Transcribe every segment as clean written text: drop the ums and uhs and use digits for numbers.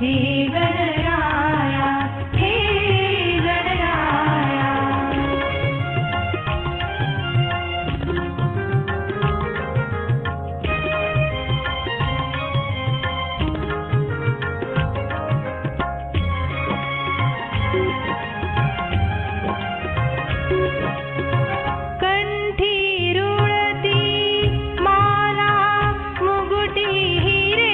हे गणराया, हे गणराया. कंठी रुळती माला मुगुटी हिरे,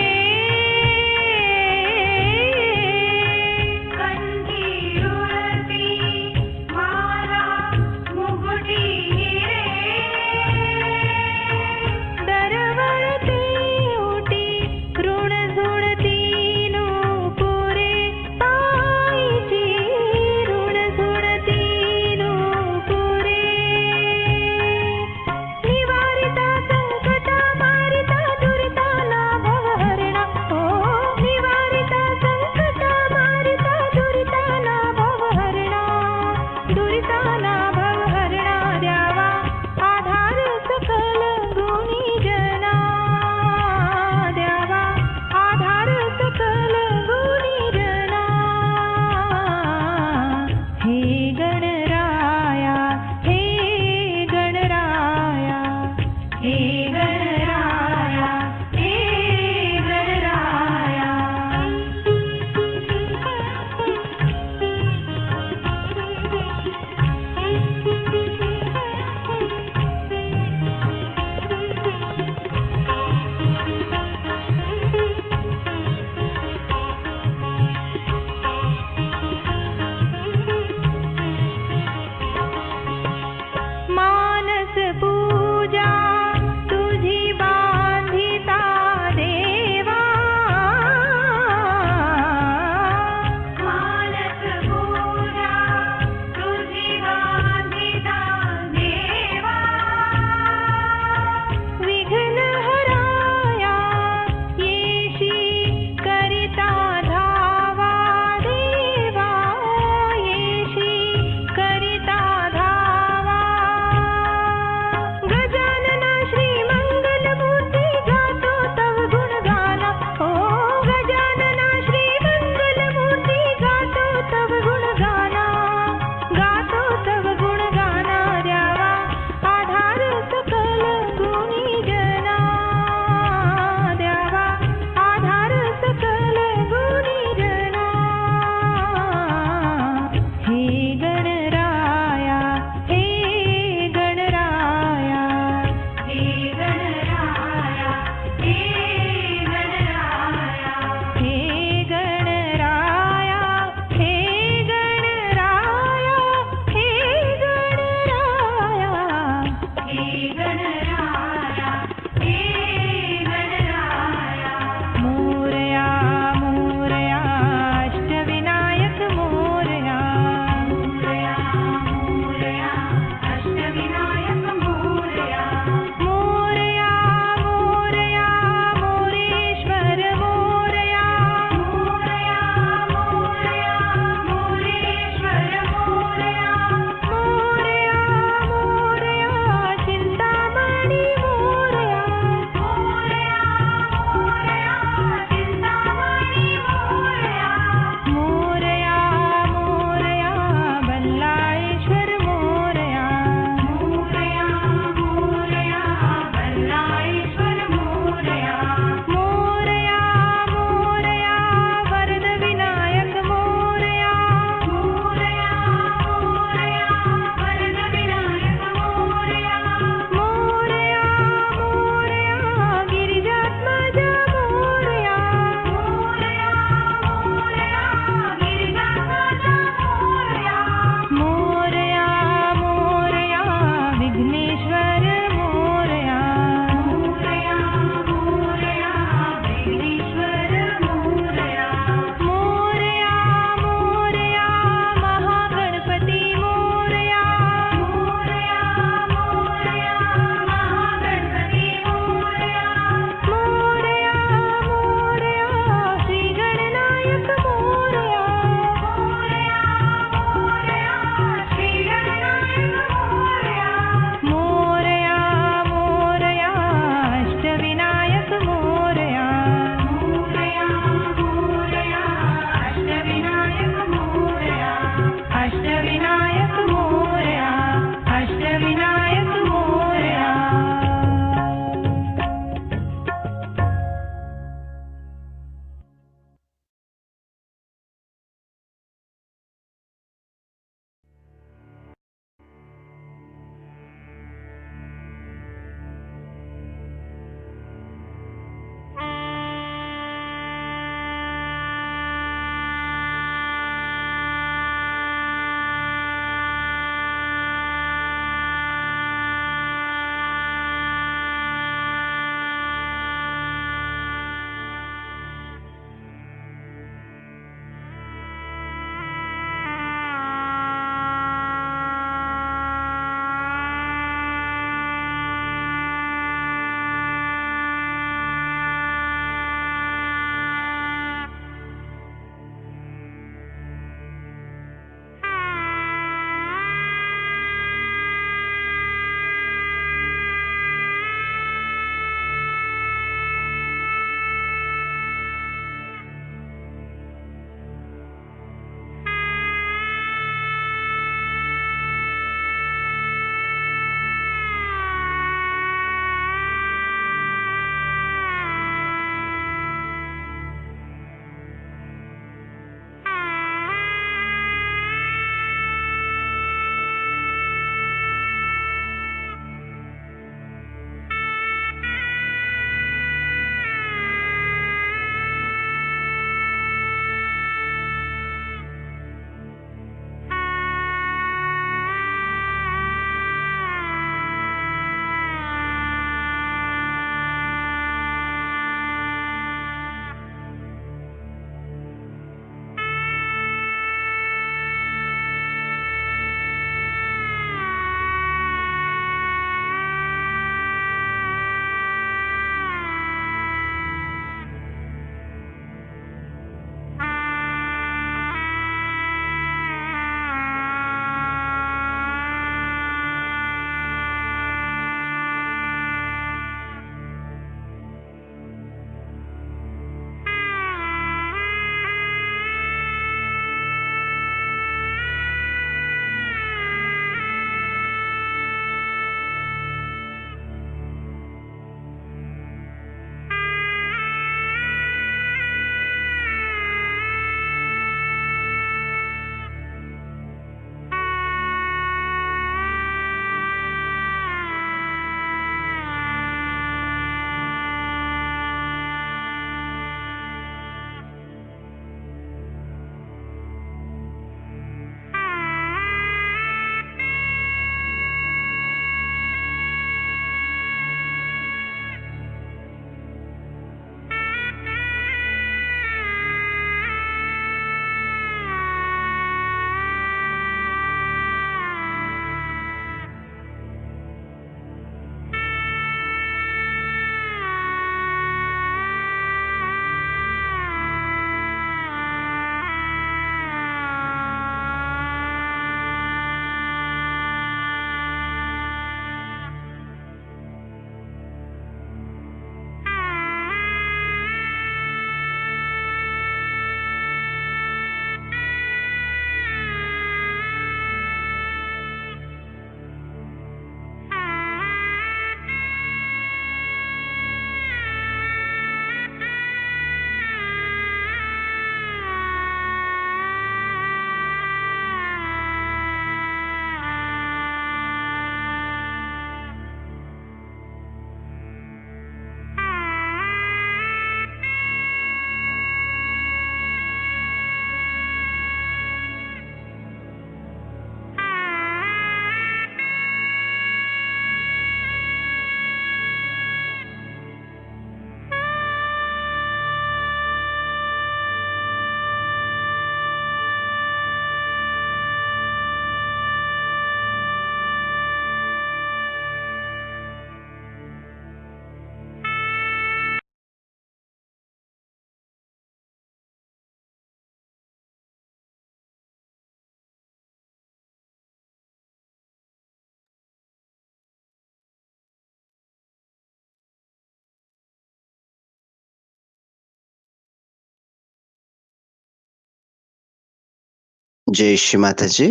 జై శ్రీ మాతాజీ.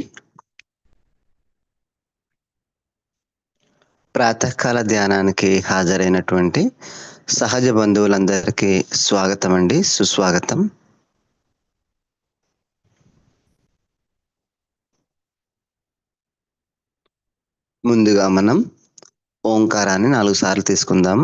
ప్రాతకాల ధ్యానానికి హాజరైనటువంటి సహజ బంధువులందరికీ స్వాగతం అండి, సుస్వాగతం. ముందుగా మనం ఓంకారాన్ని 4 సార్లు తీసుకుందాం.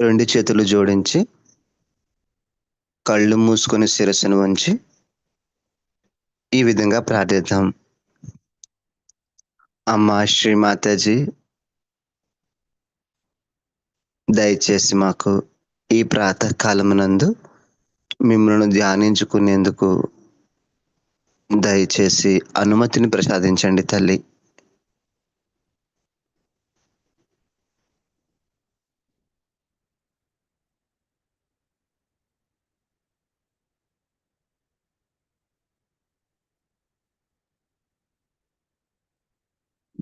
రెండు చేతులు జోడించి కళ్ళు మూసుకొని శిరస్సును వంచి ఈ విధంగా ప్రార్థిద్దాం. అమ్మా శ్రీ మాతాజీ, దయచేసి మాకు ఈ ప్రాతకాలమునందు మిమ్మల్ని ధ్యానించుకునేందుకు దయచేసి అనుమతిని ప్రసాదించండి తల్లి.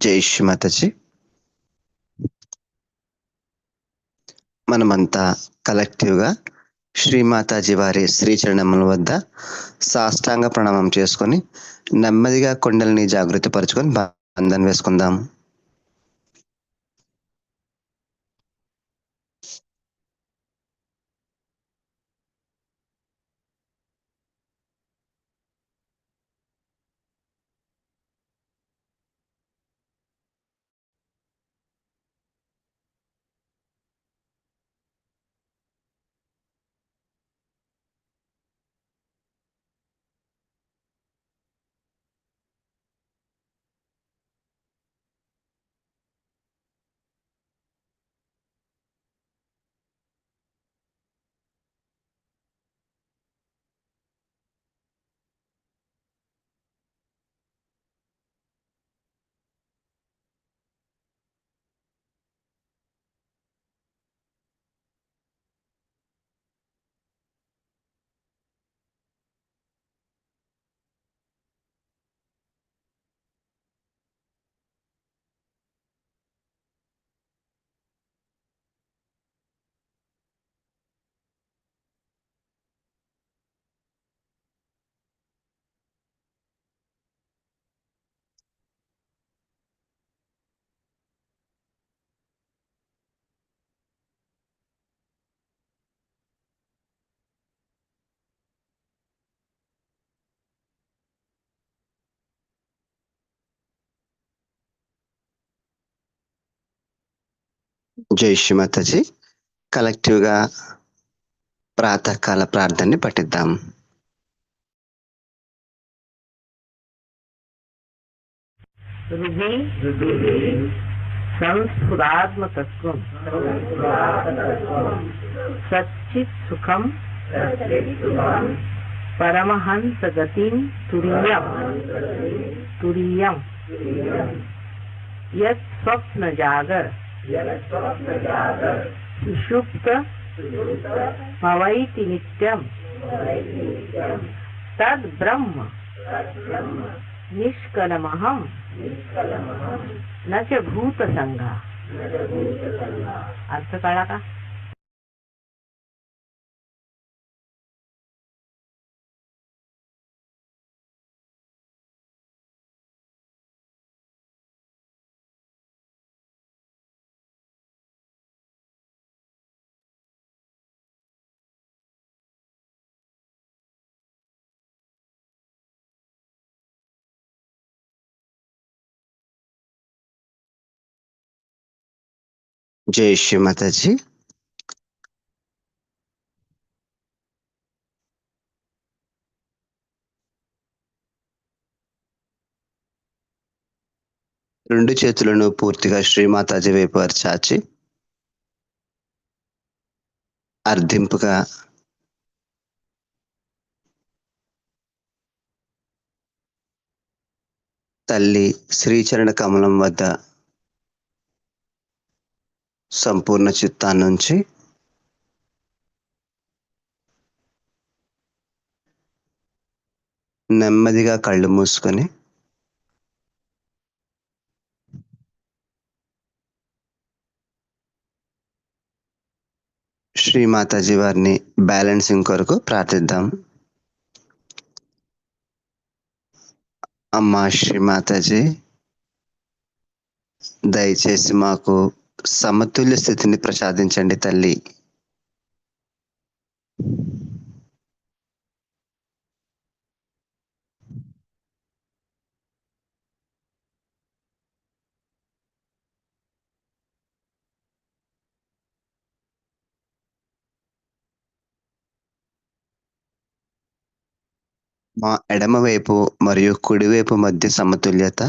జై శ్రీ మాతాజీ. మనమంతా కలెక్టివ్గా శ్రీమాతాజీ వారి శ్రీచరణముల వద్ద సాష్టాంగ ప్రణామం చేసుకొని నెమ్మదిగా కొండల్ని జాగృతి పరుచుకొని బంధన్ వేసుకుందాం. జై శ్రీ మాతాజీ. కలెక్టివ్గా ప్రాతకాల ప్రార్థనని పఠిద్దాం. संस्फुरात्मतत्त्वं सच्चित् सुखं परमहंसगतिं तुरीयं यत् स्वप्नजागर सुषुप्त भवैति नित्यं तद् ब्रह्म निष्कलमहं न च भूतसंगा. अर्थ कळला का? జై శ్రీ మాతాజీ. రెండు చేతులను పూర్తిగా శ్రీమాతాజీ వైపు చాచి అర్ధింపుగా తల్లి శ్రీచరణ కమలం వద్ద సంపూర్ణ చిత్తాన్నుంచి నెమ్మదిగా కళ్ళు మూసుకొని శ్రీమాతాజీ వారిని బ్యాలెన్సింగ్ కొరకు ప్రార్థిద్దాం. అమ్మా శ్రీమాతాజీ, దయచేసి మాకు సమతుల్య స్థితిని ప్రసాదించండి తల్లి. మా ఎడమవైపు మరియు కుడివైపు మధ్య సమతుల్యత,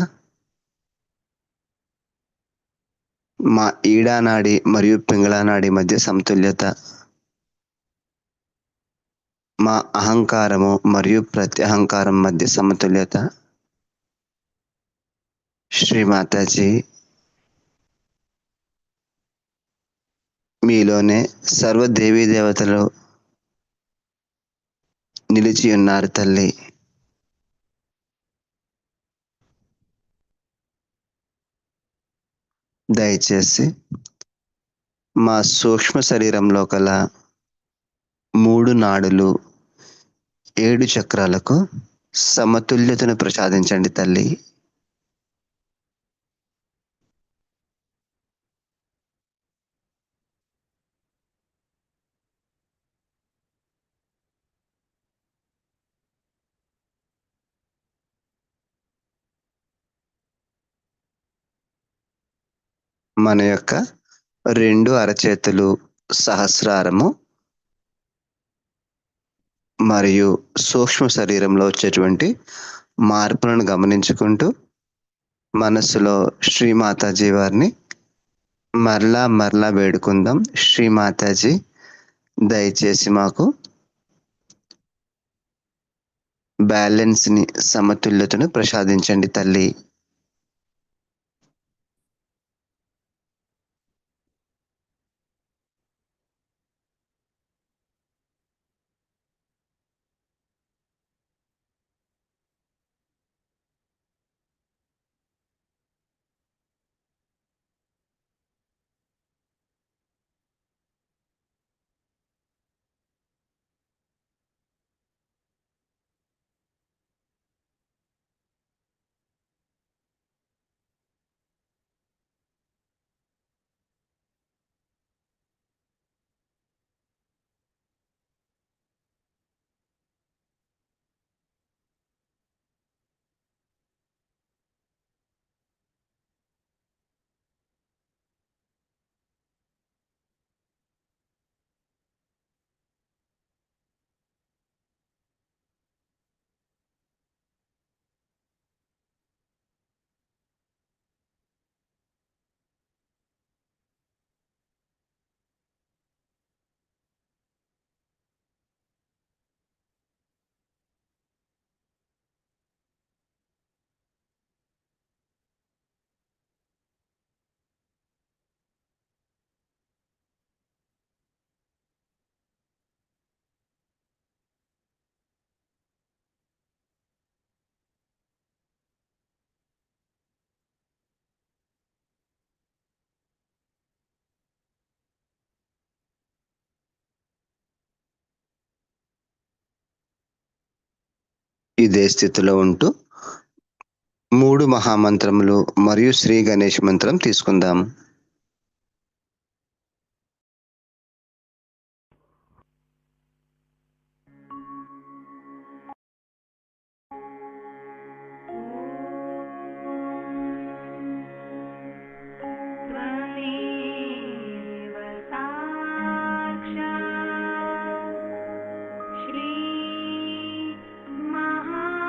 మా ఈడానాడి మరియు పింగళానాడి మధ్య సమతుల్యత, మా అహంకారము మరియు ప్రత్యహంకారం మధ్య సమతుల్యత. శ్రీమాతాజీ, మీలోనే సర్వ దేవీ దేవతలు నిలిచి ఉన్నారు తల్లి. దయచేసి మా సూక్ష్మ శరీరంలో కల 3 నాడులు 7 చక్రాలకు సమతుల్యతను ప్రసాదించండి తల్లి. మన యొక్క 2 అరచేతులు, సహస్రారము మరియు సూక్ష్మ శరీరంలో వచ్చేటువంటి మార్పులను గమనించుకుంటూ మనస్సులో శ్రీమాతాజీ వారిని మరలా మరలా వేడుకుందాం. శ్రీమాతాజీ, దయచేసి మాకు బ్యాలెన్స్ని, సమతుల్యతను ప్రసాదించండి తల్లి. ఇదే స్థితిలో ఉంటూ 3 మహామంత్రములు మరియు శ్రీ గణేష్ మంత్రం తీసుకుందాం. त्वमेव साक्षात् श्री महालक्ष्मी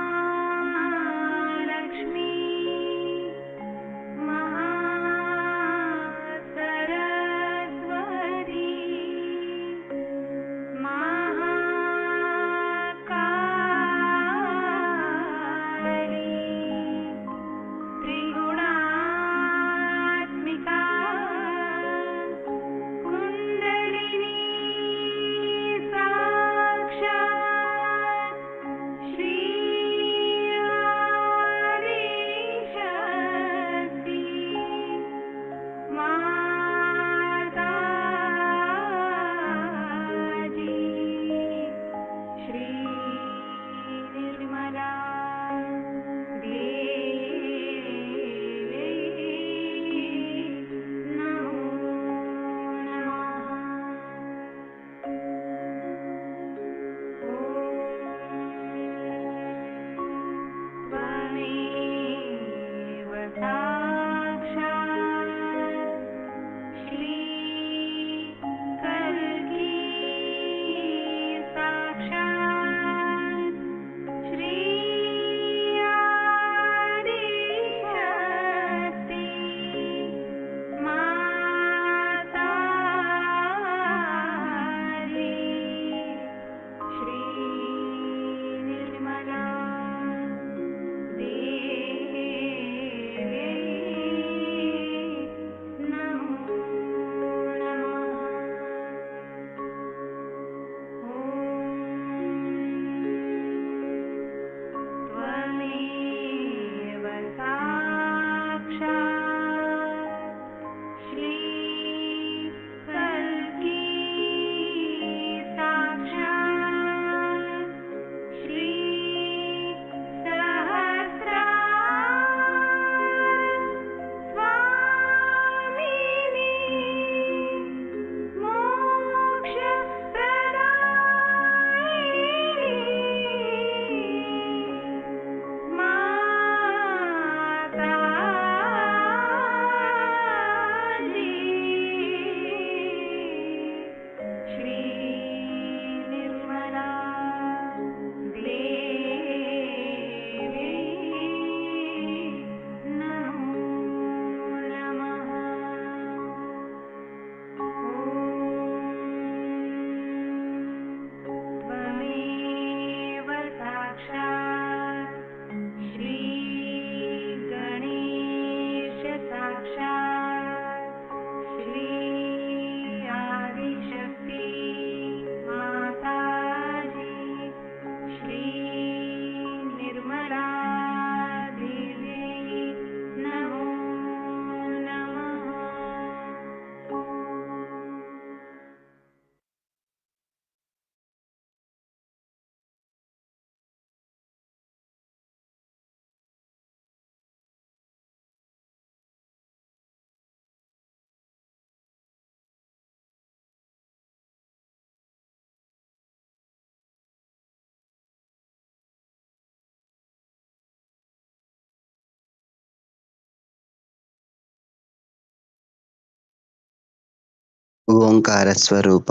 ఓంకార స్వరూప,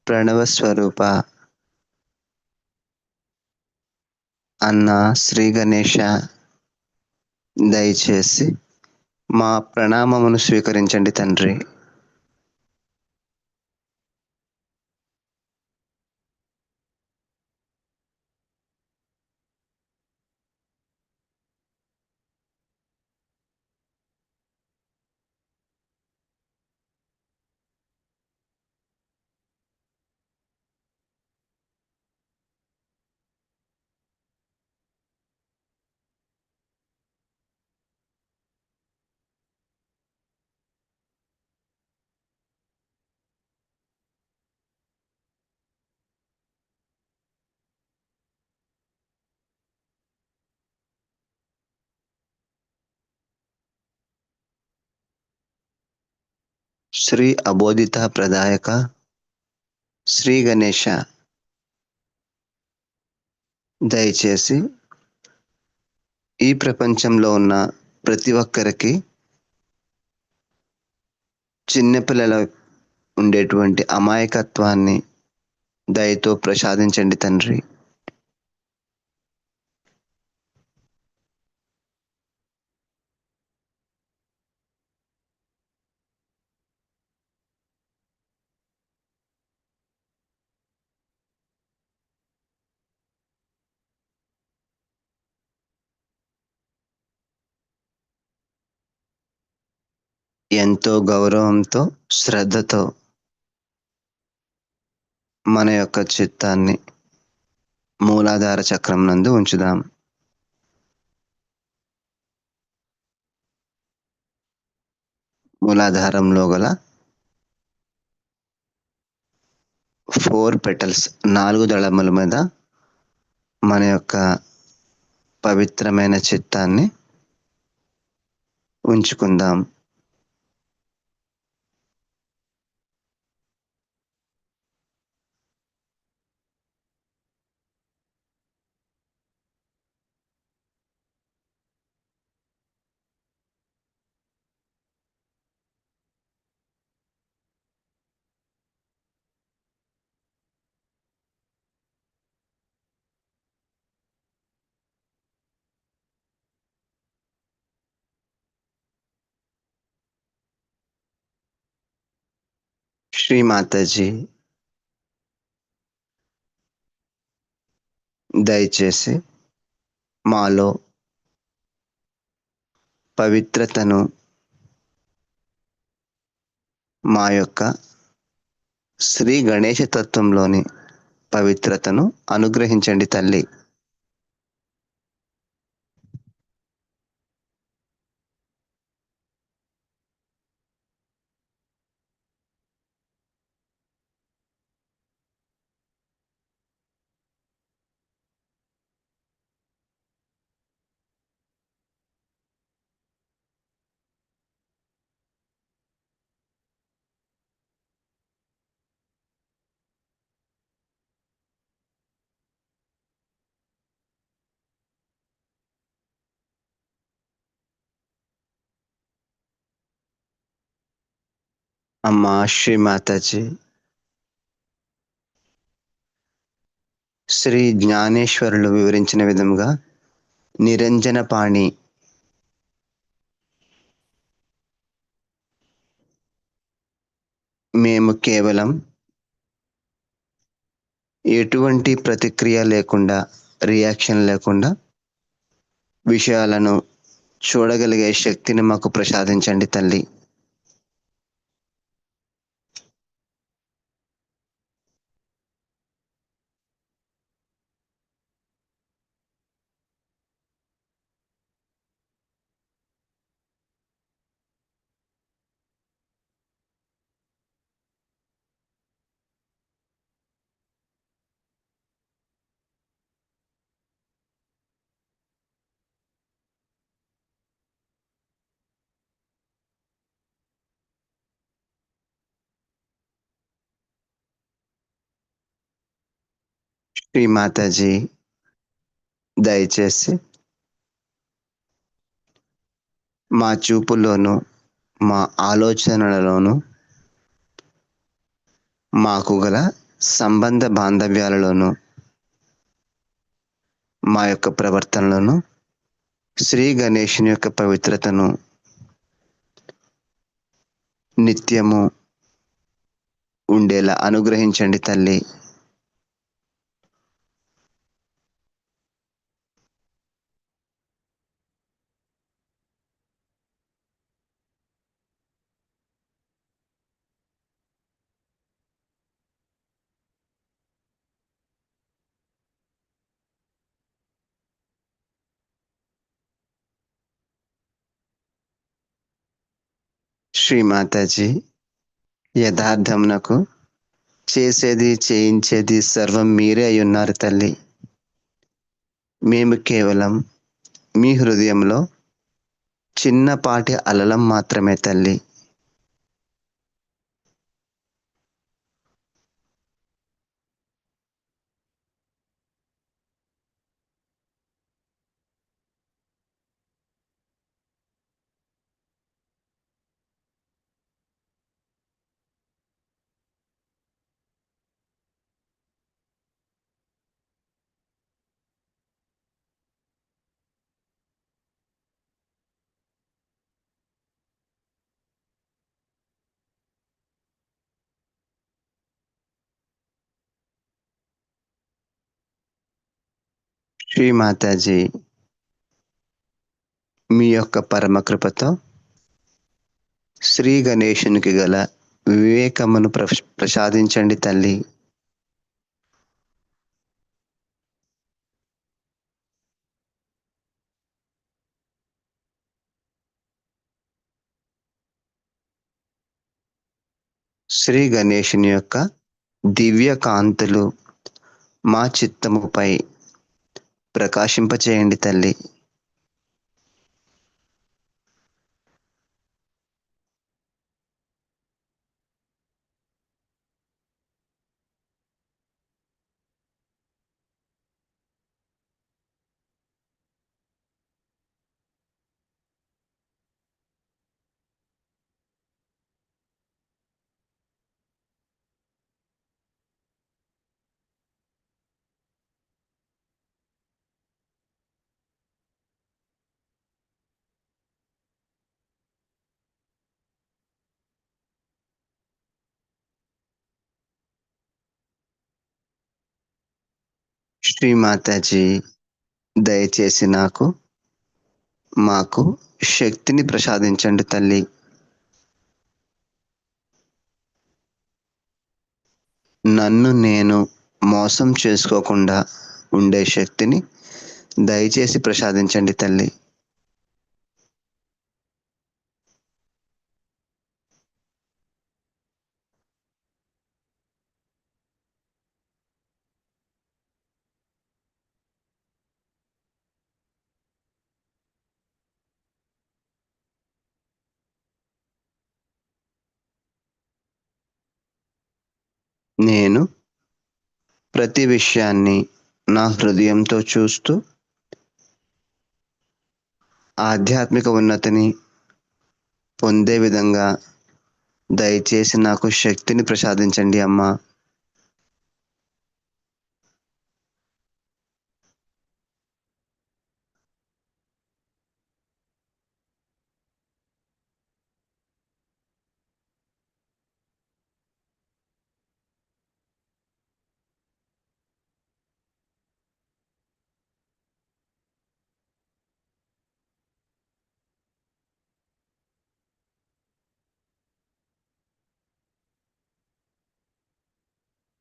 ప్రణవ స్వరూప అన్న శ్రీ గణేష, దయచేసి మా ప్రణామమును స్వీకరించండి తండ్రి. శ్రీ అబోధిత ప్రదాయక శ్రీ గణేష, దయచేసి ఈ ప్రపంచంలో ఉన్న ప్రతి ఒక్కరికి చిన్నపిల్లల ఉండేటువంటి అమాయకత్వాన్ని దయతో ప్రసాదించండి తండ్రి. ఎంతో గౌరవంతో, శ్రద్ధతో మన యొక్క చిత్తాన్ని మూలాధార చక్రం నందు ఉంచుదాం. మూలాధారంలో గల 4 పెటల్స్, 4 దళముల మీద మన యొక్క పవిత్రమైన చిత్తాన్ని ఉంచుకుందాం. శ్రీ మాతాజీ, దయచేసి మాలో పవిత్రతను, మా యొక్క శ్రీ గణేష తత్వంలోని పవిత్రతను అనుగ్రహించండి తల్లి. అమ్మా శ్రీ మాతాజీ, శ్రీ జ్ఞానేశ్వరులు వివరించిన విధముగా నిరంజన పాణి, మేము కేవలం ఎటువంటి ప్రతిక్రియ లేకుండా, రియాక్షన్ లేకుండా విషయాలను చూడగలిగే శక్తిని మాకు ప్రసాదించండి తల్లి. శ్రీ మాతాజీ, దయచేసి మా చూపులోను, మా ఆలోచనలలోను మాకు గల సంబంధ బాంధవ్యాలలోను మా యొక్క ప్రవర్తనలోను శ్రీ గణేషుని యొక్క పవిత్రతను నిత్యము ఉండేలా అనుగ్రహించండి తల్లి. శ్రీమాతాజీ, యథార్థమునకు చేసేది చేయించేది సర్వం మీరే అయి ఉన్నారు తల్లి. మేము కేవలం మీ హృదయంలో చిన్నపాటి అలలం మాత్రమే తల్లి. శ్రీమాతాజీ, మీ యొక్క పరమ కృపతో శ్రీ గణేశునికి గల వివేకమును ప్రసాదించండి తల్లి. శ్రీ గణేశుని యొక్క దివ్య కాంతులు మా చిత్తముపై ప్రకాశింపచేయండి తల్లి. శ్రీమాతాజీ, దయచేసి మాకు శక్తిని ప్రసాదించండి తల్లి. నన్ను నేను మోసం చేసుకోకుండా ఉండే శక్తిని దయచేసి ప్రసాదించండి తల్లి. నేను ప్రతి విషయాన్ని నా హృదయంతో చూస్తూ ఆధ్యాత్మిక ఉన్నతిని పొందే విధంగా దయచేసి నాకు శక్తిని ప్రసాదించండి అమ్మా.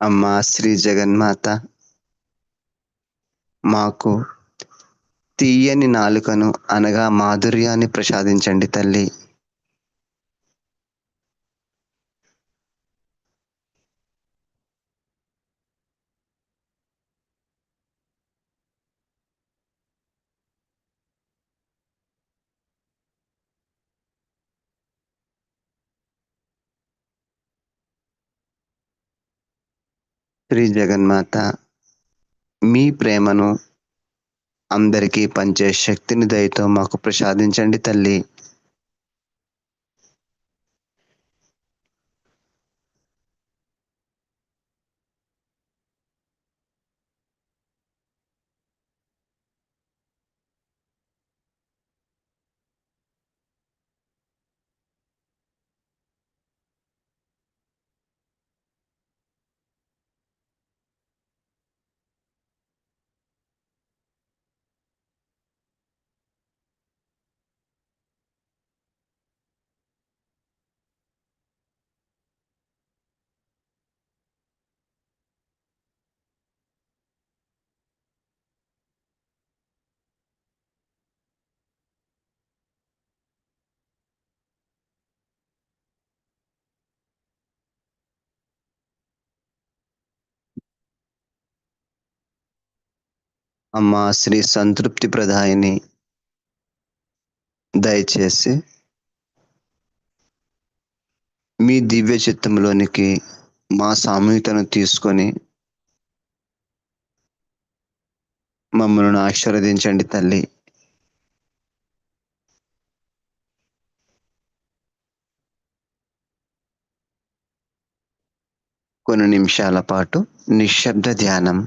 అమ్మా శ్రీ జగన్మాత, మాకు తీయని నాలుకను అనగా మాధుర్యాన్ని ప్రసాదించండి తల్లి. శ్రీ జగన్మాత, మీ ప్రేమను అందరికీ పంచే శక్తిని దయతో మాకు ప్రసాదించండి తల్లి. అమ్మా శ్రీ సంతృప్తి ప్రదాయిని, దయచేసి మీ దివ్య చిత్తంలోనికి మా సామూహికను తీసుకొని మమ్మల్ని ఆశీర్వదించండి తల్లి. కొన్ని నిమిషాల పాటు నిశ్శబ్ద ధ్యానం.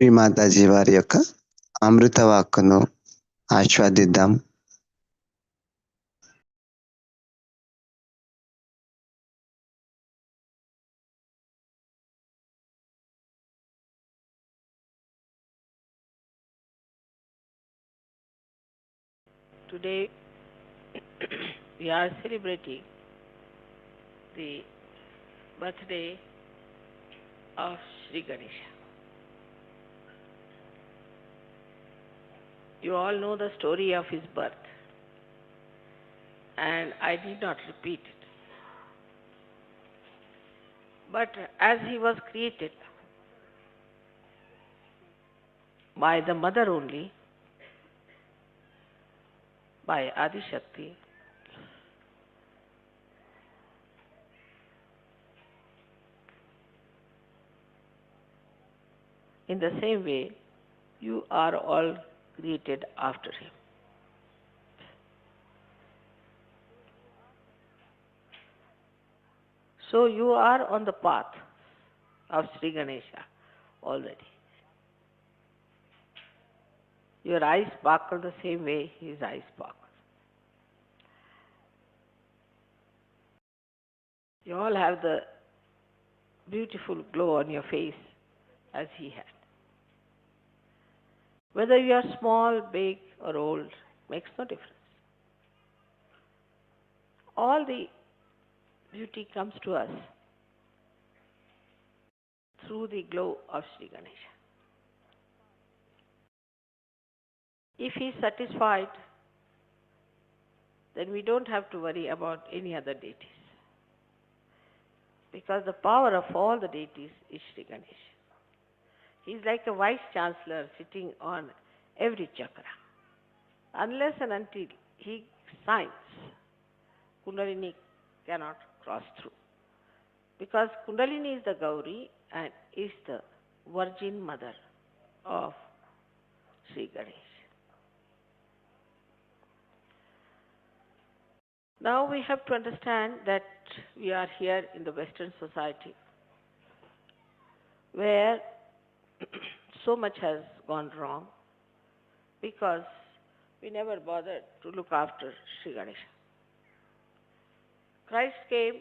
శ్రీమాతాజీ వారి యొక్క అమృత వాక్కును ఆస్వాదిద్దాం. Today we are celebrating the birthday of Shri Ganesha. You all know the story of his birth. and I need not repeat it. But as he was created by the mother only, by Adi Shakti, in the same way, you are all created after him. So you are on the path of Sri Ganesha already. Your eyes sparkle the same way his eyes sparkle. You all have the beautiful glow on your face as he had. Whether you are small, big or old makes no difference. All the beauty comes to us through the glow of Sri Ganesha. If he is satisfied, then we don't have to worry about any other deities. Because the power of all the deities is Sri Ganesha. He is like a vice chancellor sitting on every chakra. Unless and until he signs, Kundalini cannot cross through. Because Kundalini is the Gauri and is the Virgin Mother of Sri Ganesha. Now we have to understand that we are here in the Western society where so much has gone wrong because we never bothered to look after Sri Ganesha. Christ came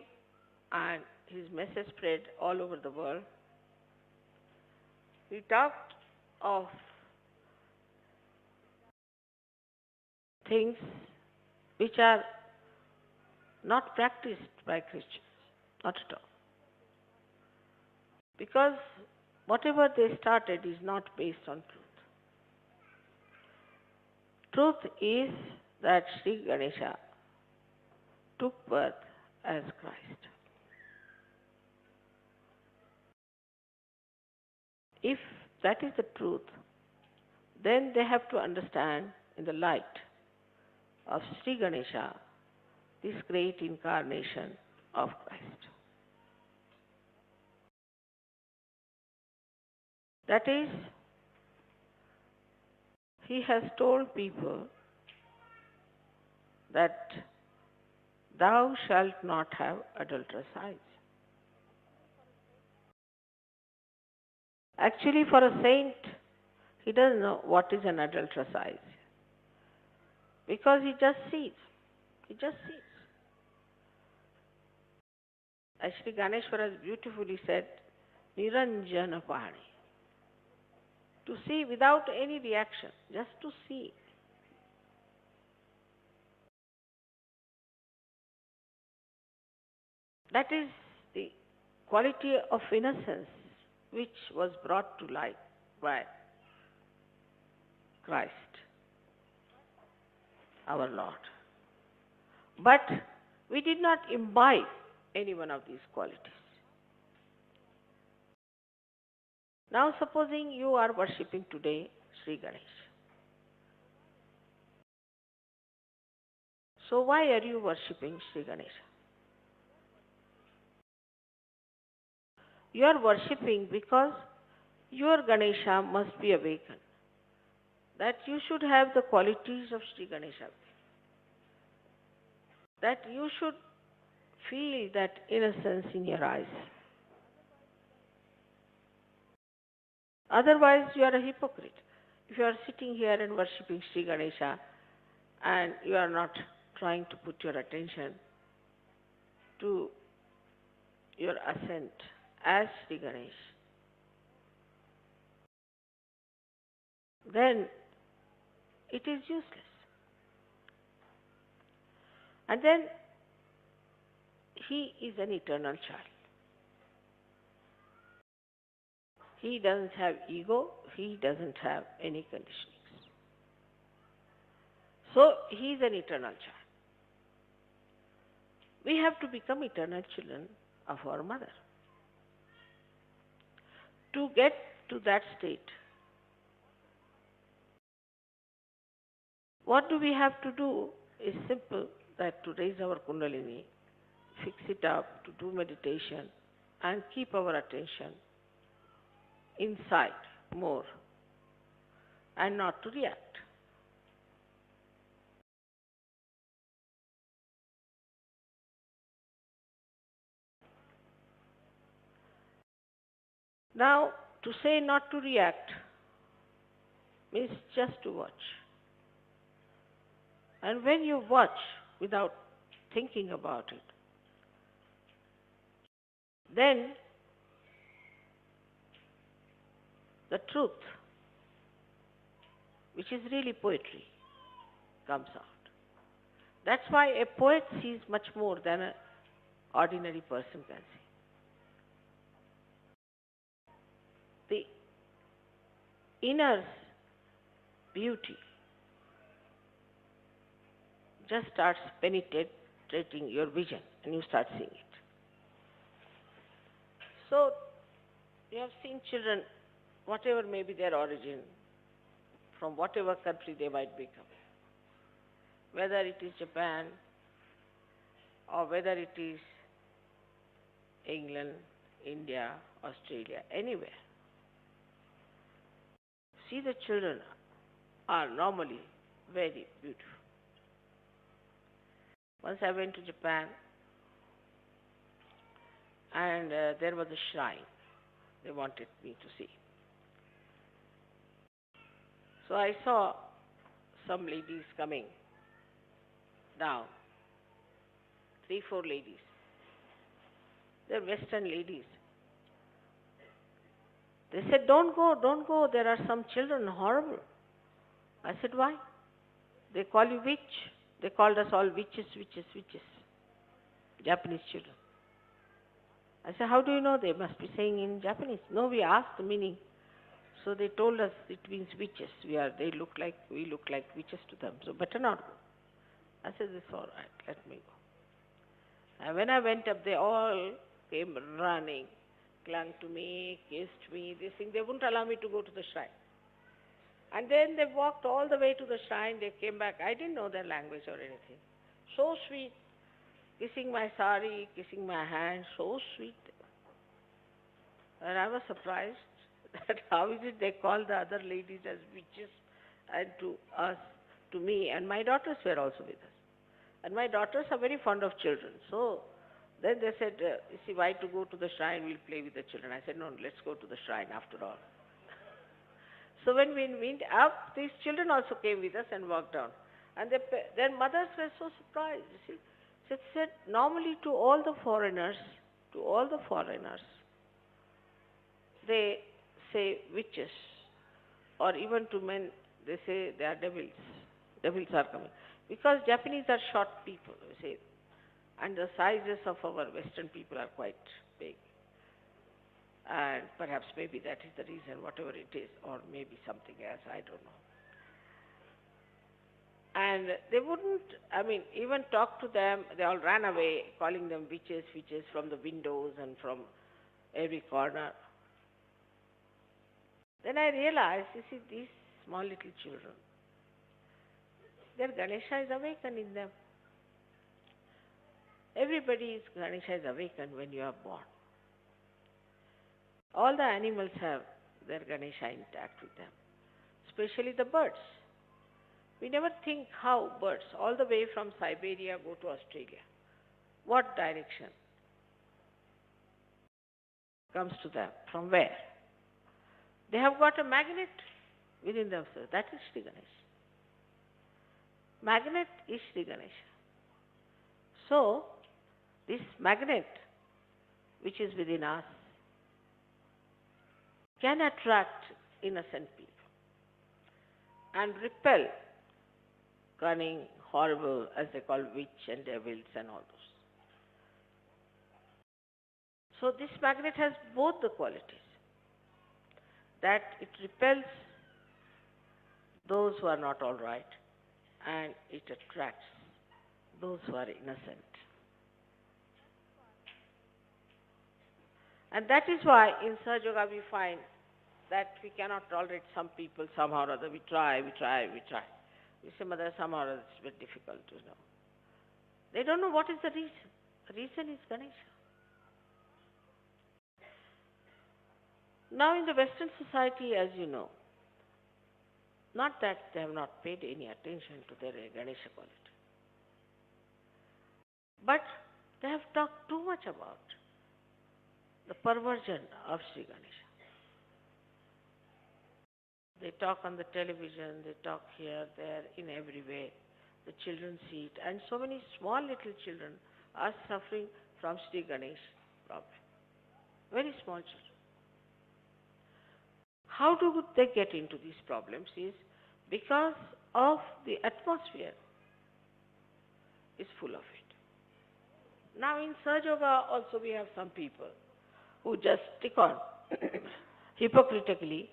and his message spread all over the world. He talked of things which are not practiced by Christians, not at all. Because whatever they started is not based on truth. Truth is that Sri Ganesha took birth as Christ. If that is the truth, then they have to understand in the light of Sri Ganesha this great incarnation of Christ. That is, he has told people that thou shalt not have adulterous eyes. Actually, for a saint, he doesn't know what is an adulterous eyes. Because he just sees. He just sees. As Sri Ganeshwara has beautifully said, Niranjana Pani. To see without any reaction, just to see. That is the quality of innocence which was brought to light by Christ, our Lord. But we did not imbibe any one of these qualities. Now supposing you are worshipping today Sri Ganesha. So why are you worshipping Sri Ganesha? You are worshipping because your Ganesha must be awakened. That you should have the qualities of Sri Ganesha. That you should feel that innocence in your eyes. Otherwise, you are a hypocrite. If you are sitting here and worshipping Sri Ganesha and you are not trying to put your attention to your ascent as Sri Ganesha, then it is useless. And then he is an eternal child. He doesn't have ego, he doesn't have any conditionings. So he is an eternal child. We have to become eternal children of our mother. To get to that state, what do we have to do is simple, that to raise our kundalini, fix it up, to do meditation and keep our attention inside more and not to react. Now, to say not to react means just to watch. And when you watch without thinking about it, then the truth, which is really poetry, comes out. That's why a poet sees much more than an ordinary person can see. The inner beauty just starts penetrating your vision and you start seeing it. So, you have seen children, whatever may be their origin, from whatever country they might become, whether it is Japan or whether it is England, India, Australia, anywhere. See, the children are normally very beautiful. Once I went to Japan and there was a shrine they wanted me to see. So I saw some ladies coming down, 3, 4 ladies. They're Western ladies. They said, don't go, there are some children, horrible. I said, why? They call you witch. They called us all witches. Japanese children. I said, how do you know? They must be saying in Japanese. No, we asked the meaning. So they told us it means witches. We look like witches to them. So better not go. I said, it's all right, let me go. And when I went up, they all came running, clung to me, kissed me, this thing. They wouldn't allow me to go to the shrine. And then they walked all the way to the shrine. They came back. I didn't know their language or anything. So sweet. Kissing my sari, kissing my hand, so sweet. And I was surprised that how is it they call the other ladies as witches and to us, to me. And my daughters were also with us. And my daughters are very fond of children. So then they said, you see, why to go to the shrine? We'll play with the children. I said, no, let's go to the shrine after all. So when we went up, these children also came with us and walked down. And their mothers were so surprised, you see. They said, normally to all the foreigners, they say witches. Or even to men, they say they are devils. Devils are coming. Because Japanese are short people, you see. And the sizes of our Western people are quite big. And perhaps maybe that is the reason, whatever it is, or maybe something else, I don't know. And they wouldn't, even talk to them. They all ran away, calling them witches from the windows and from every corner. Then I realized, you see, these small little children, their Ganesha is awakened in them. Everybody's Ganesha is awakened when you are born. All the animals have their Ganesha intact with them, especially the birds. We never think how birds, all the way from Siberia, go to Australia. What direction comes to them? From where? They have got a magnet within themselves. That is Shri Ganesha. Magnet is Shri Ganesha. So, this magnet, which is within us, can attract innocent people and repel cunning, horrible, as they call witch and devils and all those. So this magnet has both the qualities, that it repels those who are not all right and it attracts those who are innocent. And that is why in Sahaja Yoga we find that we cannot tolerate some people somehow or other. We try. We say, Mother, somehow or other it's very difficult to know. They don't know what is the reason. The reason is Ganesha. Now in the Western society, as you know, not that they have not paid any attention to their Ganesha quality, but they have talked too much about the perversion of Sri Ganesha. They talk on the television, they talk here, there, in every way. The children see it, and so many small little children are suffering from Sri Ganesh problem. Very small children. How do they get into these problems is because of the atmosphere is full of it. Now in Sahaja Yoga also we have some people who just stick on hypocritically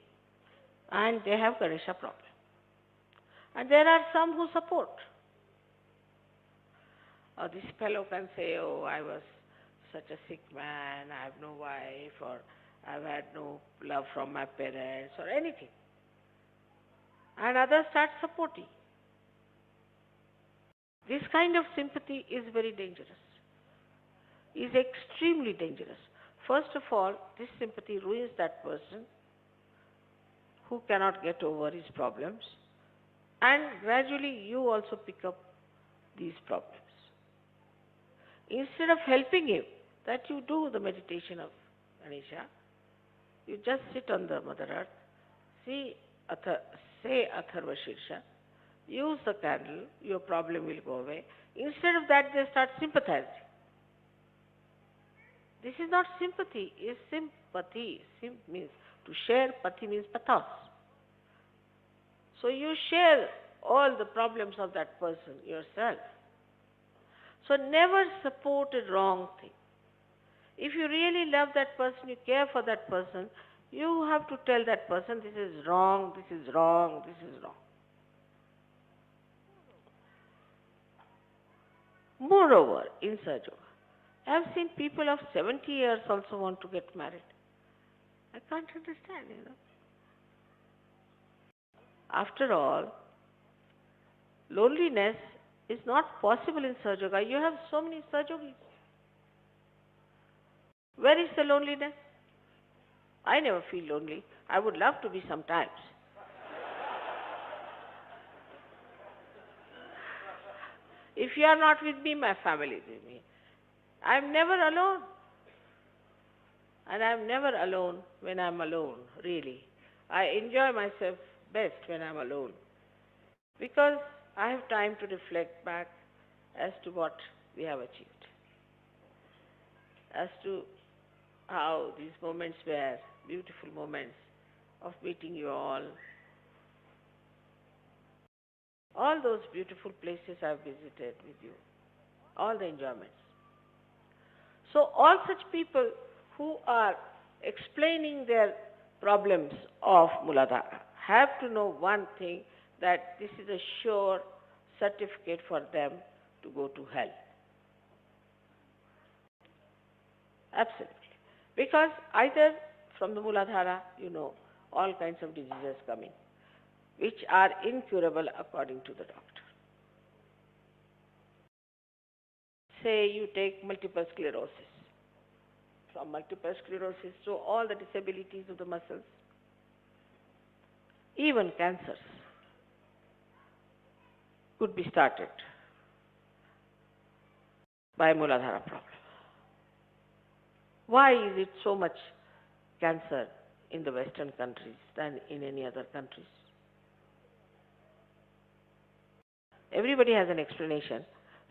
and they have Ganesha problem. And there are some who support. This fellow can say, oh, I was such a sick man, I have no wife, or I've had no love from my parents, or anything. And others start supporting. This kind of sympathy is very dangerous, is extremely dangerous. First of all, this sympathy ruins that person who cannot get over his problems, and gradually you also pick up these problems. Instead of helping him, that you do the meditation of Ganesha, you just sit on the Mother Earth, say Atharva Shirsha, use the candle, your problem will go away. Instead of that, they start sympathizing. This is not sympathy, it's sympathy. Sim means to share, pati means pathos. So you share all the problems of that person yourself. So never support a wrong thing. If you really love that person, you care for that person, you have to tell that person, this is wrong, this is wrong, this is wrong. Moreover, in Sahaja Yoga, I have seen people of 70 years also want to get married. I can't understand, After all, loneliness is not possible in Sahaja Yoga. You have so many Sahaja Yogis. Where is the loneliness? I never feel lonely. I would love to be sometimes. If you are not with me, my family is with me. I am never alone. And I am never alone when I am alone, really. I enjoy myself best when I am alone. Because I have time to reflect back as to what we have achieved. As to how these moments were beautiful moments of meeting you all. All those beautiful places I've visited with you. All the enjoyments. So all such people who are explaining their problems of Muladhara have to know one thing, that this is a sure certificate for them to go to hell. Absolutely. Because either from the Muladhara, all kinds of diseases coming, which are incurable according to the doctor. Say you take multiple sclerosis. From multiple sclerosis to all the disabilities of the muscles, even cancers could be started by Muladhara problem. Why is it so much cancer in the Western countries than in any other countries? Everybody has an explanation.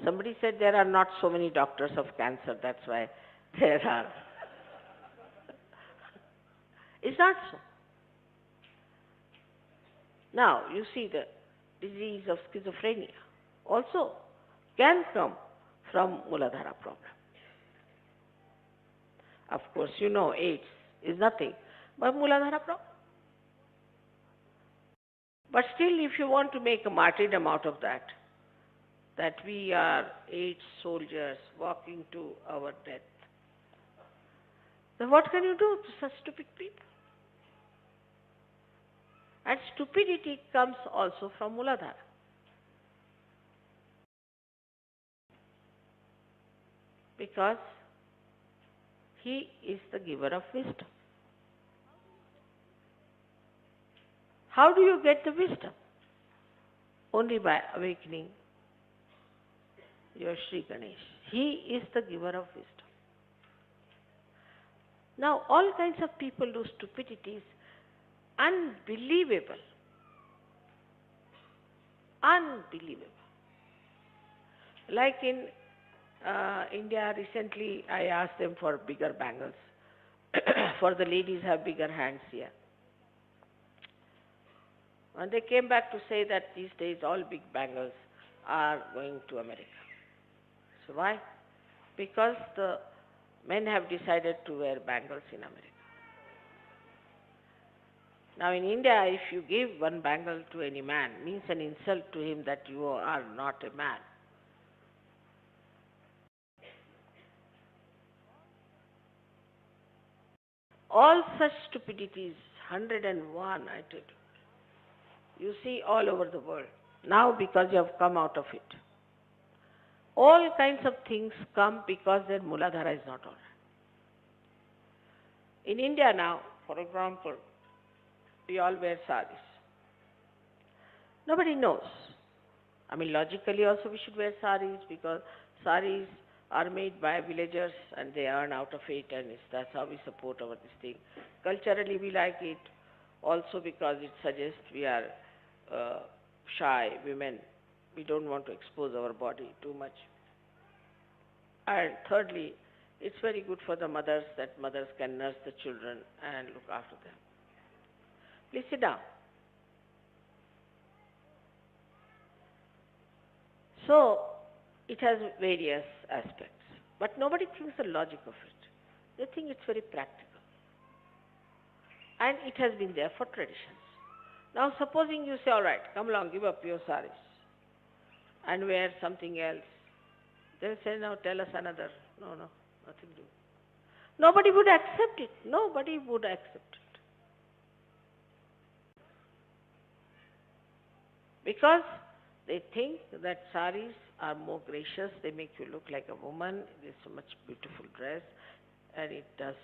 Somebody said there are not so many doctors of cancer, that's why there are. It's not so. Now, you see the disease of schizophrenia also can come from Muladhara problem. Of course, AIDS is nothing but Muladhara problem. But still, if you want to make a martyrdom out of that we are AIDS soldiers walking to our death, Then what can you do to such stupid people? And stupidity comes also from Muladhara. Because he is the giver of wisdom. How do you get the wisdom? Only by awakening your Shri Ganesh. He is the giver of wisdom. Now, all kinds of people do stupidities, unbelievable. Unbelievable. Like in India, recently I asked them for bigger bangles. For the ladies have bigger hands here. And they came back to say that these days all big bangles are going to America. So why? Because the men have decided to wear bangles in America. Now in India, if you give one bangle to any man, means an insult to him that you are not a man. All such stupidities, 101, I tell you. You see all over the world. Now because you have come out of it. All kinds of things come because their Muladhara is not all right. In India now, for example, we all wear saris. Nobody knows. I mean, logically also we should wear saris because saris are made by villagers and they earn out of it, and that's how we support our this thing. Culturally we like it also because it suggests we are shy women. We don't want to expose our body too much. And thirdly, it's very good for the mothers that mothers can nurse the children and look after them. Please sit down. So, it has various aspects, but nobody thinks the logic of it. They think it's very practical. And it has been there for traditions. Now, supposing you say, all right, come along, give up your saris and wear something else. They'll say, now tell us another. No, nothing to do. Nobody would accept it. Nobody would accept it. Because they think that saris are more gracious, they make you look like a woman, it is so much beautiful dress, and it does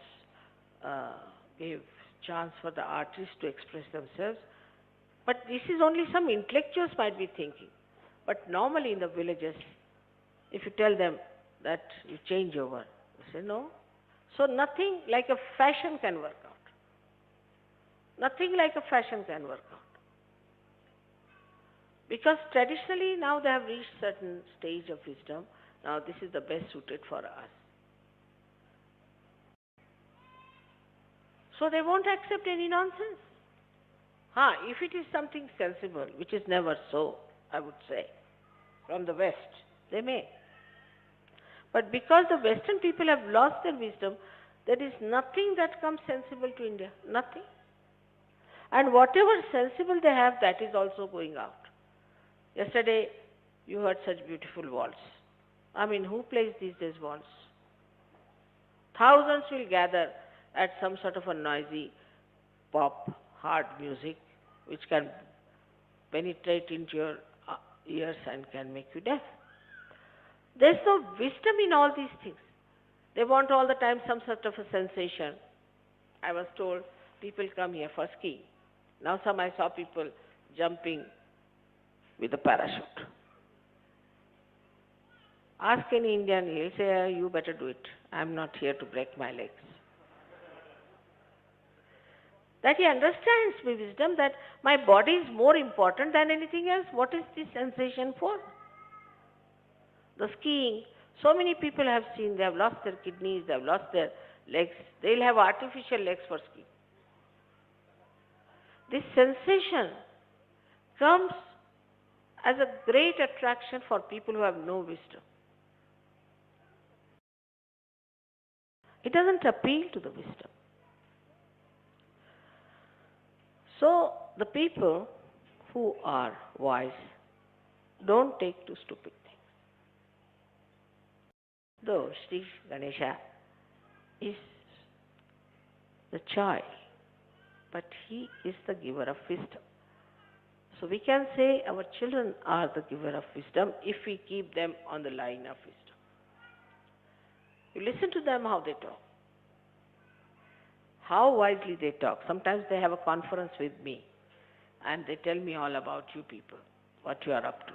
give chance for the artists to express themselves. But this is only some intellectuals might be thinking. But normally in the villages, if you tell them that you change over, they say no. So nothing like a fashion can work out. Nothing like a fashion can work out. Because traditionally now they have reached certain stage of wisdom. Now this is the best suited for us. So they won't accept any nonsense. If it is something sensible, which is never so, I would say, from the West, they may. But because the Western people have lost their wisdom, there is nothing that comes sensible to India. Nothing. And whatever sensible they have, that is also going out. Yesterday, you heard such beautiful waltz. I mean, who plays these days waltz? Thousands will gather at some sort of a noisy pop, hard music, which can penetrate into your ears and can make you deaf. There's no wisdom in all these things. They want all the time some sort of a sensation. I was told people come here for skiing. Now I saw people jumping with a parachute. Ask any Indian, he'll say, you better do it. I'm not here to break my legs. That he understands with wisdom that my body is more important than anything else. What is this sensation for? The skiing, so many people have seen, they have lost their kidneys, they have lost their legs. They'll have artificial legs for skiing. This sensation comes as a great attraction for people who have no wisdom. It doesn't appeal to the wisdom. So, the people who are wise don't take to stupid things. Though Shri Ganesha is the child, but he is the giver of wisdom. So we can say our children are the giver of wisdom if we keep them on the line of wisdom. You listen to them how they talk, how wisely they talk. Sometimes they have a conference with me and they tell me all about you people, what you are up to.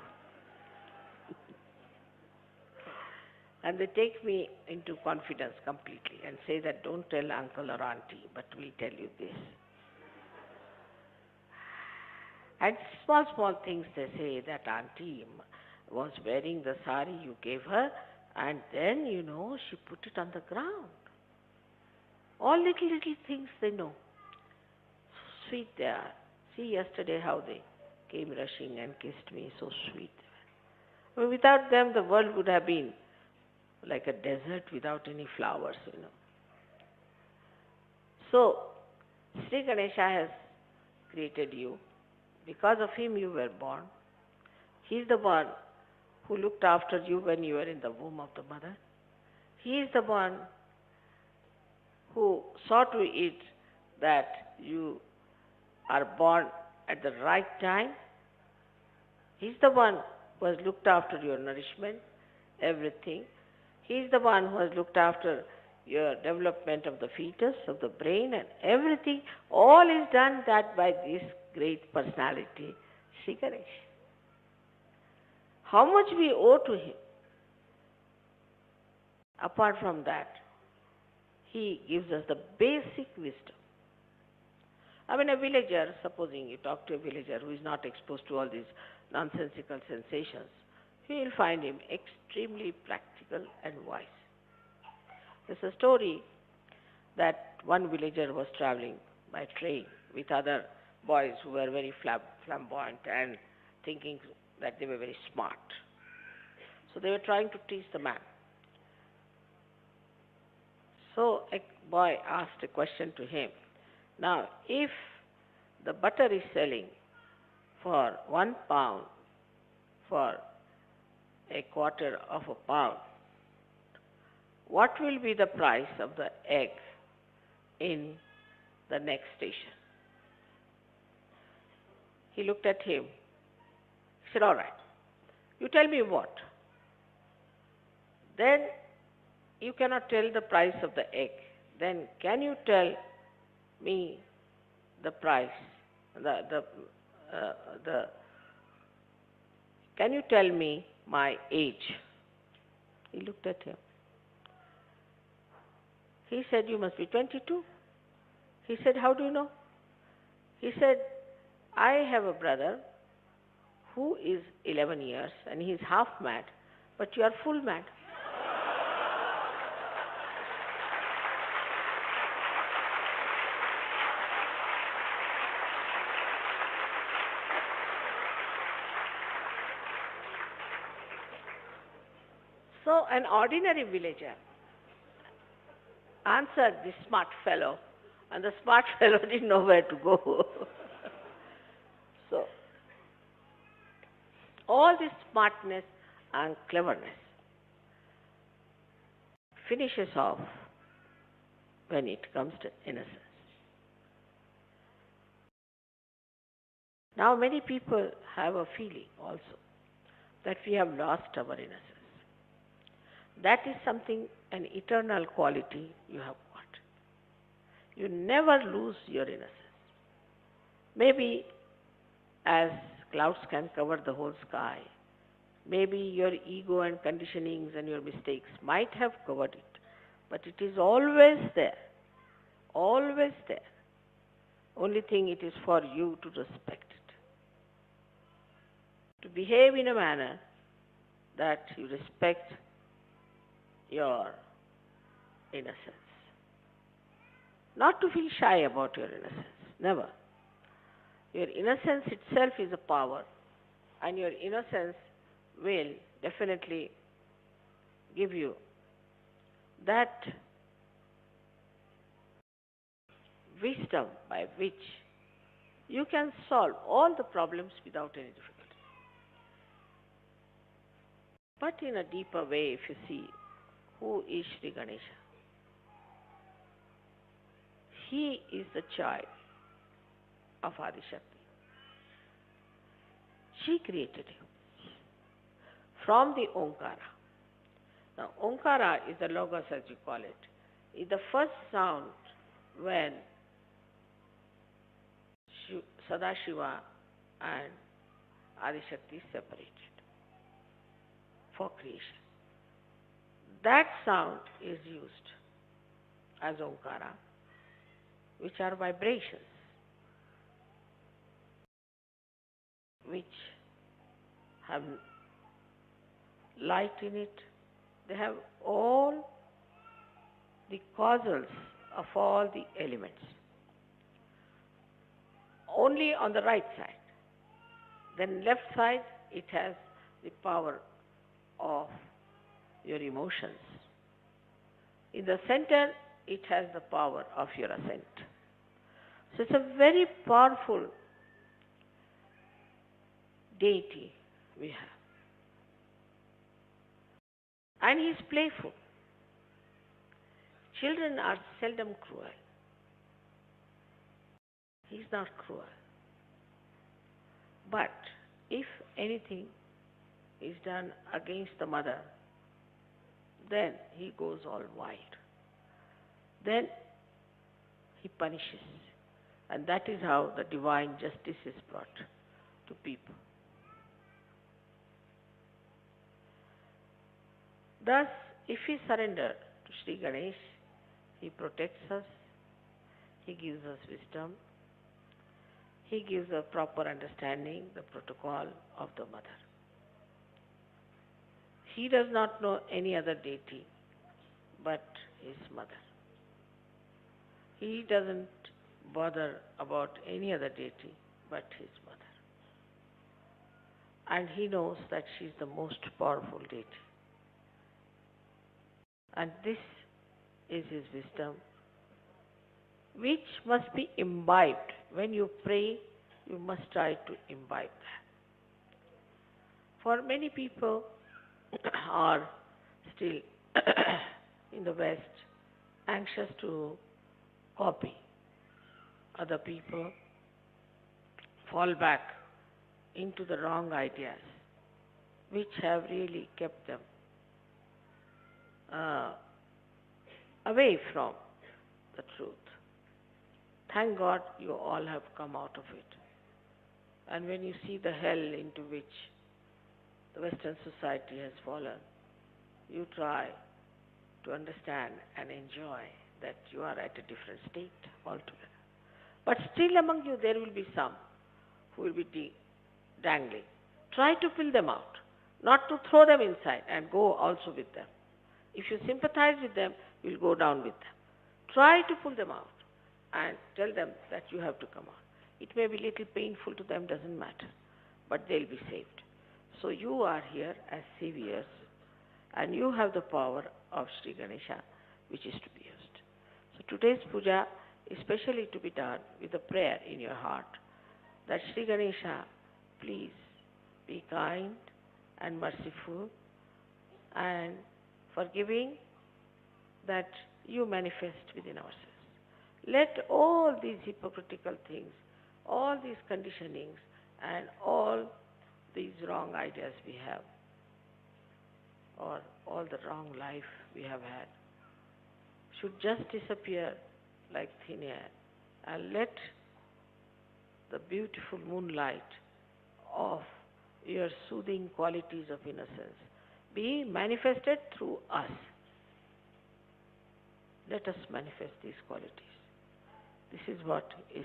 And they take me into confidence completely and say that don't tell uncle or auntie, but we'll tell you this. And small things they say that auntie was wearing the sari you gave her and then, she put it on the ground. All little things they know. So sweet they are. See yesterday how they came rushing and kissed me, so sweet. I mean, without them the world would have been like a desert without any flowers. So, Sri Ganesha has created you. Because of him you were born. He is the one who looked after you when you were in the womb of the mother. He is the one who saw to it that you are born at the right time. He is the one who has looked after your nourishment, everything. He is the one who has looked after your development of the fetus, of the brain and everything. All is done that by this great personality, Shri Ganesha. How much we owe to him? Apart from that, he gives us the basic wisdom. I mean, a villager, supposing you talk to a villager who is not exposed to all these nonsensical sensations, you will find him extremely practical and wise. There's a story that one villager was traveling by train with other boys who were very flamboyant and thinking that they were very smart. So they were trying to teach the man. So a boy asked a question to him. Now, if the butter is selling for 1 pound for a quarter of a pound, what will be the price of the egg in the next station? He looked at him. He said, all right, you tell me what. Then you cannot tell the price of the egg. Then can you tell me the price, can you tell me my age? He looked at him. He said, you must be 22. He said, how do you know? He said, I have a brother who is 11 years and he is half mad, but you are full mad. So an ordinary villager answered this smart fellow, and the smart fellow didn't know where to go. So all this smartness and cleverness finishes off when it comes to innocence. Now many people have a feeling also that we have lost our innocence. That is something, an eternal quality you have got. You never lose your innocence. Maybe as clouds can cover the whole sky, maybe your ego and conditionings and your mistakes might have covered it, but it is always there. Always there. Only thing, it is for you to respect it. To behave in a manner that you respect your innocence. Not to feel shy about your innocence. Never. Your innocence itself is a power, and your innocence will definitely give you that wisdom by which you can solve all the problems without any difficulty. But in a deeper way, if you see, who is Shri Ganesha? He is the child of Adishakti. She created him from the Omkara. Now, Omkara is the logos, as you call it. Is the first sound when Sadashiva and Adishakti separated for creation. That sound is used as Omkara, which are vibrations, which have light in it. They have all the causals of all the elements. Only on the right side. Then left side, it has the power of your emotions. In the center, it has the power of your ascent. So it's a very powerful deity we have. And he is playful. Children are seldom cruel. He is not cruel. But if anything is done against the mother, then he goes all wild. Then he punishes. And that is how the divine justice is brought to people. Thus, if we surrender to Sri Ganesh, he protects us, he gives us wisdom, he gives a proper understanding, the protocol of the mother. He does not know any other deity but his mother. He doesn't bother about any other deity but his mother. And he knows that she is the most powerful deity. And this is his wisdom, which must be imbibed. When you pray, you must try to imbibe that. For many people are still in the West anxious to copy other people, fall back into the wrong ideas, which have really kept them away from the truth. Thank God you all have come out of it. And when you see the hell into which the Western society has fallen, you try to understand and enjoy that you are at a different state altogether. But still among you there will be some who will be dangling. Try to pull them out, not to throw them inside and go also with them. If you sympathize with them, you will go down with them. Try to pull them out and tell them that you have to come out. It may be a little painful to them, doesn't matter, but they'll be saved. So you are here as saviors, and you have the power of Sri Ganesha, which is to be used. So today's puja is specially to be done with a prayer in your heart that Sri Ganesha, please be kind and merciful and forgiving, that you manifest within ourselves. Let all these hypocritical things, all these conditionings, and all these wrong ideas we have, or all the wrong life we have had, should just disappear like thin air, and let the beautiful moonlight of your soothing qualities of innocence be manifested through us. Let us manifest these qualities. This is what is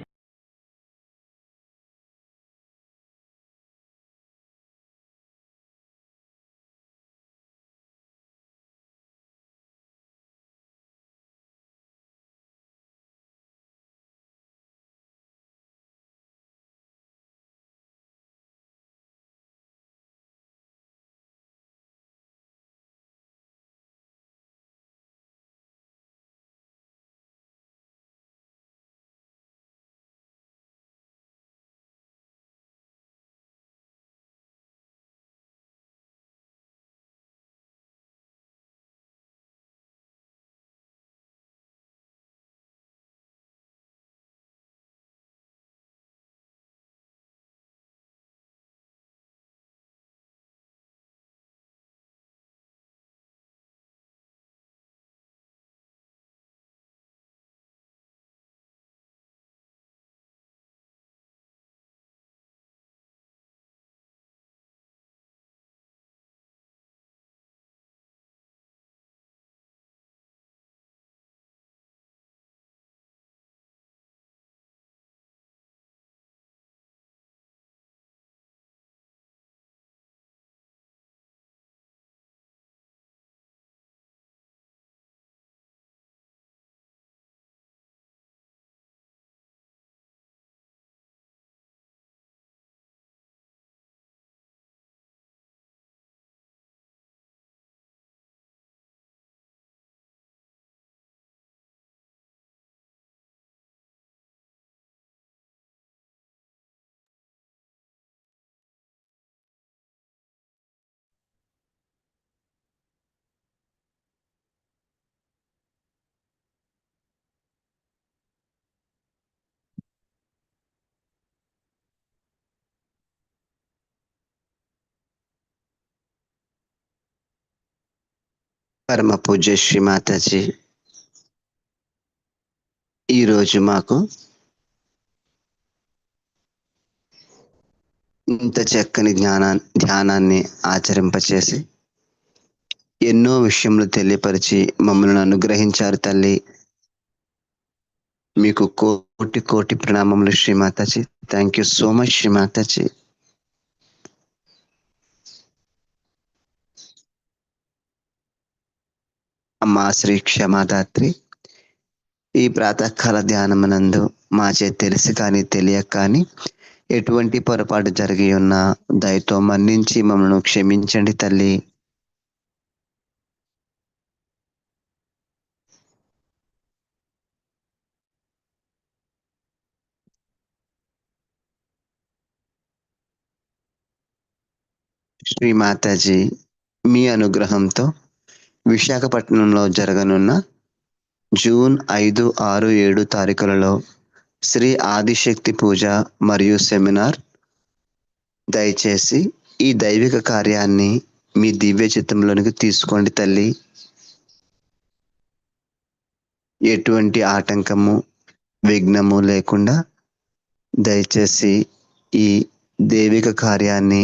పరమ పూజ్య శ్రీ మాతాజీ ఈరోజు మాకు ఇంత చక్కని ధ్యానాన్ని ఆచరింపచేసి ఎన్నో విషయములు తెలియపరిచి మమ్మల్ని అనుగ్రహించారు తల్లి. మీకు కోటి కోటి ప్రణామములు Shri Mataji. Thank you so much Shri Mataji. అమ్మా శ్రీ క్షమాదాత్రి, ఈ ప్రాతకాల ధ్యానమునందు మాచే తెలిసి కానీ తెలియక కానీ ఎటువంటి పొరపాటు జరిగి ఉన్నా దయతో మన్నించి మమ్మల్ని క్షమించండి తల్లి. శ్రీ మాతాజీ మీ అనుగ్రహంతో విశాఖపట్నంలో జరగనున్న జూన్ 5, 6, 7 తారీఖులలో శ్రీ ఆదిశక్తి పూజ మరియు సెమినార్, దయచేసి ఈ దైవిక కార్యాన్ని మీ దివ్య చిత్తంలోనికి తీసుకోండి తల్లి. ఎటువంటి ఆటంకము విఘ్నము లేకుండా దయచేసి ఈ దైవిక కార్యాన్ని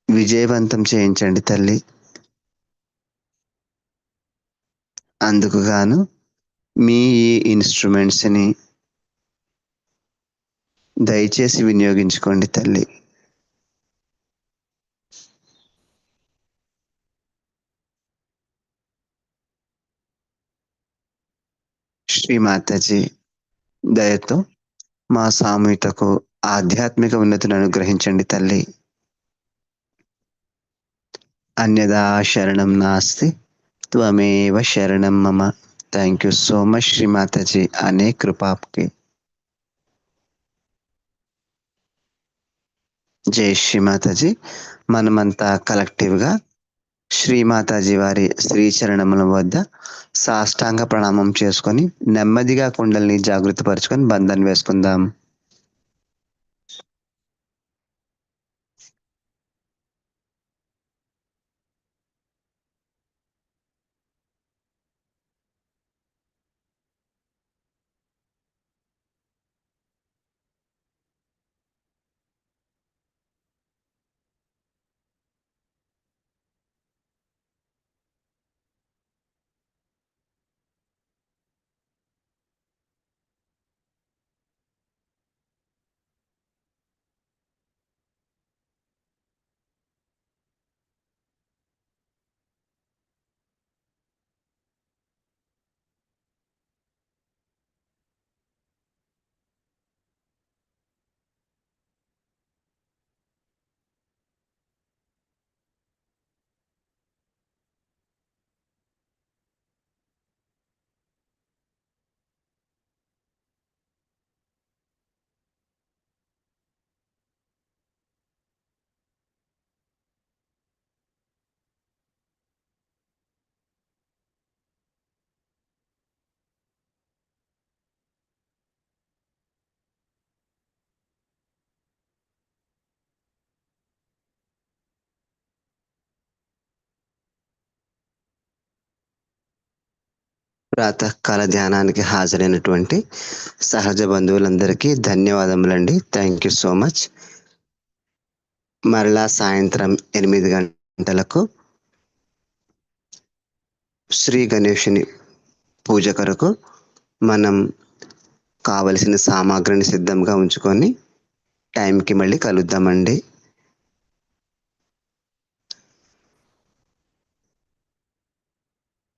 విజయవంతం చేయించండి తల్లి. అందుకు గాను మీ ఈ ఇన్స్ట్రుమెంట్స్ని దయచేసి వినియోగించుకోండి తల్లి. శ్రీ మాతాజీ దయతో మా సామూహికకు ఆధ్యాత్మిక ఉన్నతిని అనుగ్రహించండి తల్లి. అన్యదా శరణం నాస్తి త్వమేవ శరణం మమ. Thank you so much Shri Mataji. అనేక్ కృపా आपकी. జై శ్రీ మాతాజీ. మనమంతా కలెక్టివ్గా శ్రీ మాతాజీ వారి శ్రీచరణముల వద్ద సాష్టాంగ ప్రణామం చేసుకొని నెమ్మదిగా కుండల్ని జాగృత పరుచుకొని బంధన్ వేసుకుందాం. ప్రాతకాల ధ్యానానికి హాజరైనటువంటి సహజ బంధువులందరికీ ధన్యవాదములండి. Thank you so much. మరలా సాయంత్రం 8 గంటలకు శ్రీ గణేషుని పూజ కొరకు మనం కావలసిన సామాగ్రిని సిద్ధంగా ఉంచుకొని టైంకి మళ్ళీ కలుద్దామండి.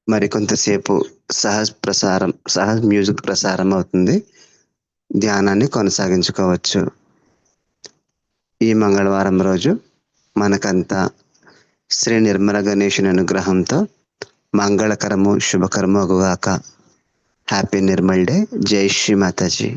మరి కొంతసేపు సహజ్ మ్యూజిక్ ప్రసారం అవుతుంది. ధ్యానాన్ని కొనసాగించుకోవచ్చు. ఈ మంగళవారం రోజు మనకంతా శ్రీ నిర్మల గణేశుని అనుగ్రహంతో మంగళకరము శుభకరము అగుగాక. Happy Nirmal day. జై శ్రీ మాతాజీ.